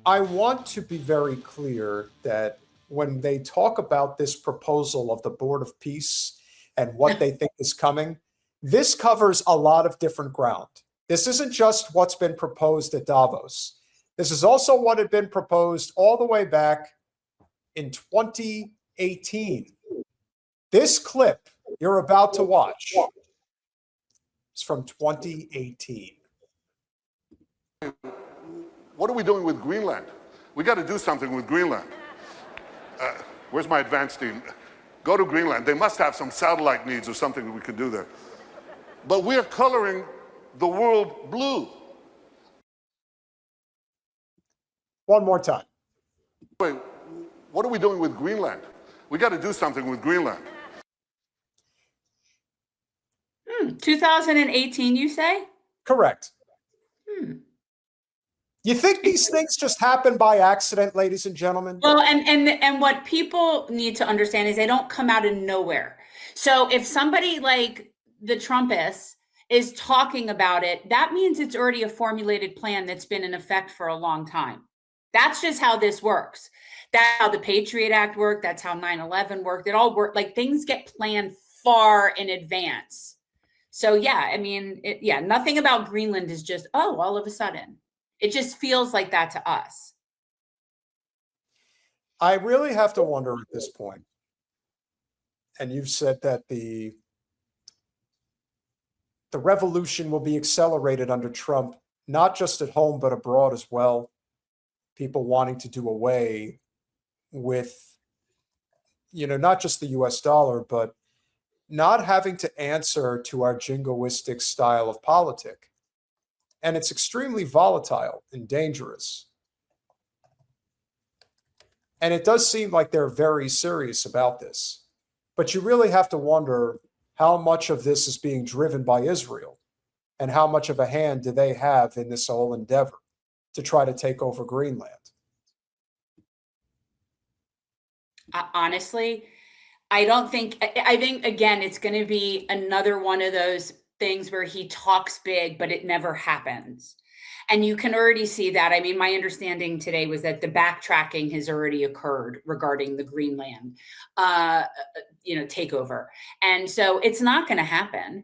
I want to be very clear that when they talk about this proposal of the Board of Peace and what they think is coming, this covers a lot of different ground. This isn't just what's been proposed at Davos. This is also what had been proposed all the way back in 2018. This clip you're about to watch is from 2018. What are we doing with Greenland? We got to do something with Greenland. Where's my advanced team? Go to Greenland. They must have some satellite needs or something that we could do there. But we are coloring the world blue. One more time. Wait, what are we doing with Greenland? We got to do something with Greenland. 2018, you say? Correct. You think these things just happen by accident, ladies and gentlemen? Well, and what people need to understand is they don't come out of nowhere. So if somebody like the Trumpists is talking about it, that means it's already a formulated plan that's been in effect for a long time. That's just how this works. That's how the Patriot Act worked. That's how 9/11 worked. It all worked. Like, things get planned far in advance. So yeah, I mean, nothing about Greenland is just, oh, all of a sudden. It just feels like that to us. I really have to wonder at this point, and you've said that the revolution will be accelerated under Trump, not just at home, but abroad as well. People wanting to do away with, not just the US dollar, but not having to answer to our jingoistic style of politic. And it's extremely volatile and dangerous. And it does seem like they're very serious about this. But you really have to wonder how much of this is being driven by Israel and how much of a hand do they have in this whole endeavor to try to take over Greenland. Honestly, I think, again, it's going to be another one of those things where he talks big, but it never happens. And you can already see that. I mean, my understanding today was that the backtracking has already occurred regarding the Greenland, takeover. And so it's not going to happen.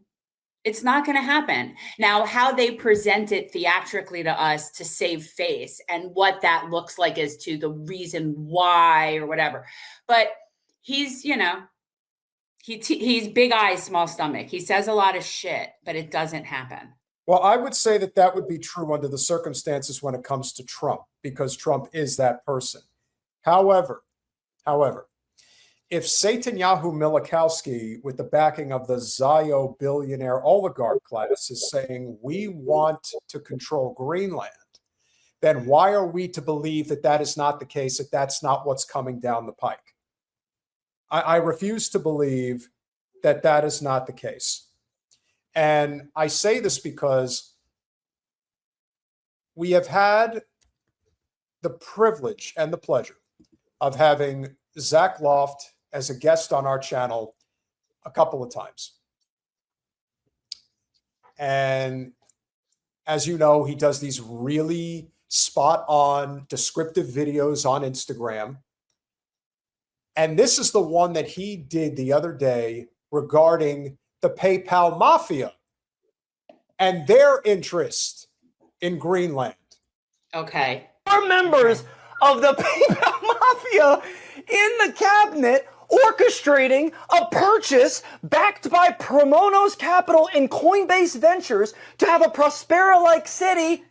It's not going to happen. Now, how they present it theatrically to us to save face and what that looks like as to the reason why or whatever. But he's big eyes, small stomach. He says a lot of shit, but it doesn't happen. Well, I would say that would be true under the circumstances when it comes to Trump, because Trump is that person. However, if Netanyahu Milikowski, with the backing of the Zio billionaire oligarch class, is saying we want to control Greenland, then why are we to believe that that is not the case, that that's not what's coming down the pike? I refuse to believe that that is not the case. And I say this because we have had the privilege and the pleasure of having Zach Loft as a guest on our channel a couple of times. And as you know, he does these really spot on descriptive videos on Instagram. And this is the one that he did the other day regarding the PayPal mafia and their interest in Greenland. Okay. Are members of the PayPal mafia in the cabinet orchestrating a purchase backed by Promonos Capital and Coinbase Ventures to have a Prospera-like city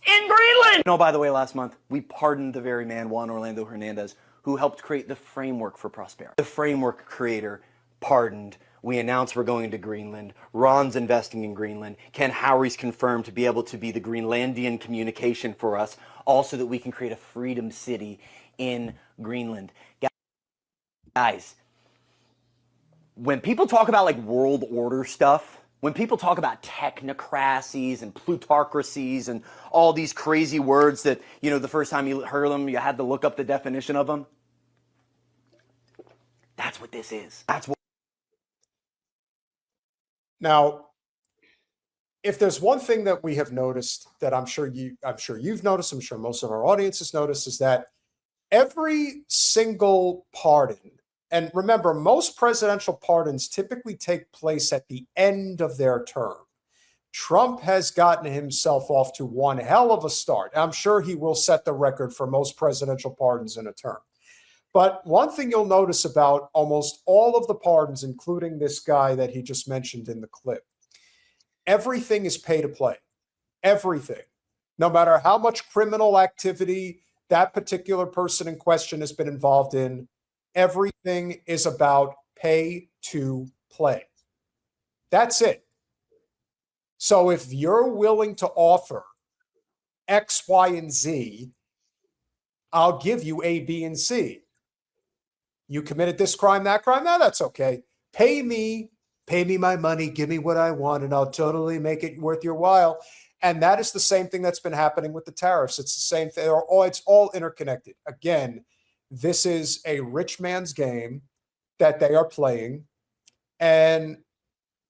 in Greenland. No, by the way, last month, we pardoned the very man, Juan Orlando Hernandez, who helped create the framework for Prospera. The framework creator pardoned. We announced we're going to Greenland. Ron's investing in Greenland. Ken Howry's confirmed to be able to be the Greenlandian communication for us, also that we can create a freedom city in Greenland. Guys, when people talk about like world order stuff, when people talk about technocracies and plutocracies and all these crazy words that, the first time you heard them, you had to look up the definition of them. That's what this is. That's what. Now, if there's one thing that we have noticed that I'm sure you've noticed, I'm sure most of our audience has noticed, is that every single pardon, and remember, most presidential pardons typically take place at the end of their term. Trump has gotten himself off to one hell of a start. I'm sure he will set the record for most presidential pardons in a term. But one thing you'll notice about almost all of the pardons, including this guy that he just mentioned in the clip, everything is pay to play. Everything. No matter how much criminal activity that particular person in question has been involved in, everything is about pay to play. That's it. So if you're willing to offer X, Y, and Z, I'll give you A, B, and C. You committed this crime, that crime, no, that's okay. Pay me my money, give me what I want, and I'll totally make it worth your while. And that is the same thing that's been happening with the tariffs. It's the same thing. It's all interconnected. Again, this is a rich man's game that they are playing. And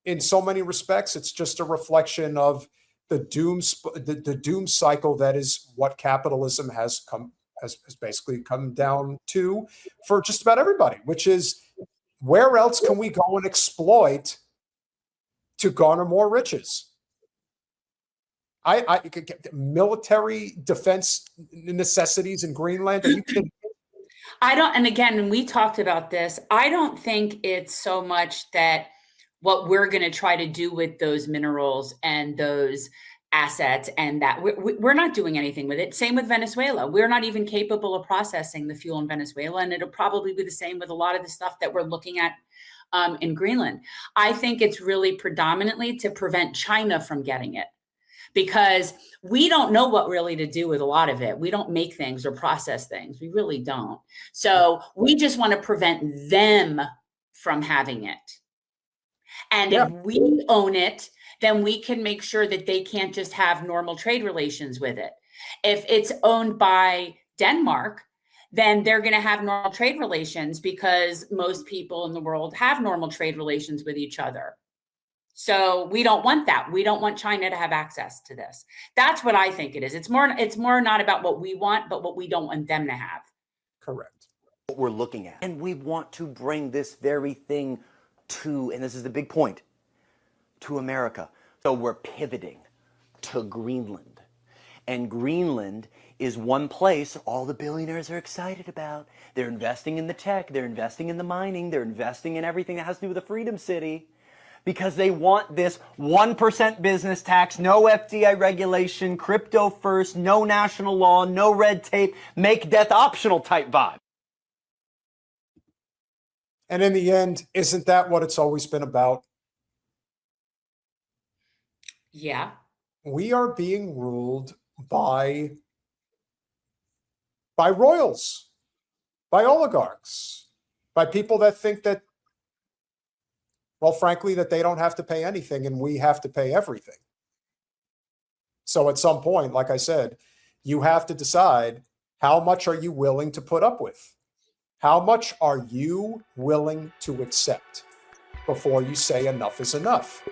in so many respects, it's just a reflection of the doom cycle that is what capitalism has basically come down to for just about everybody, which is, where else can we go and exploit to garner more riches? I military defense necessities in Greenland. Are you kidding? I don't, and again, we talked about this. I don't think it's so much that what we're going to try to do with those minerals and those assets, and that we're not doing anything with it. Same with Venezuela. We're not even capable of processing the fuel in Venezuela. And it'll probably be the same with a lot of the stuff that we're looking at in Greenland. I think it's really predominantly to prevent China from getting it, because we don't know what really to do with a lot of it. We don't make things or process things. We really don't. So we just want to prevent them from having it. And if we own it, then we can make sure that they can't just have normal trade relations with it. If it's owned by Denmark, then they're going to have normal trade relations, because most people in the world have normal trade relations with each other. So we don't want that. We don't want China to have access to this. That's what I think it is. It's more not about what we want, but what we don't want them to have. Correct. What we're looking at. And we want to bring this very thing to, and this is the big point, to America. So we're pivoting to Greenland. And Greenland is one place all the billionaires are excited about. They're investing in the tech, they're investing in the mining, they're investing in everything that has to do with the Freedom City, because they want this 1% business tax, no FDI regulation, crypto first, no national law, no red tape, make death optional type vibe. And in the end, isn't that what it's always been about? Yeah. We are being ruled by royals, by oligarchs, by people that think that, well, frankly, that they don't have to pay anything and we have to pay everything. So at some point, like I said, you have to decide, how much are you willing to put up with? How much are you willing to accept before you say enough is enough?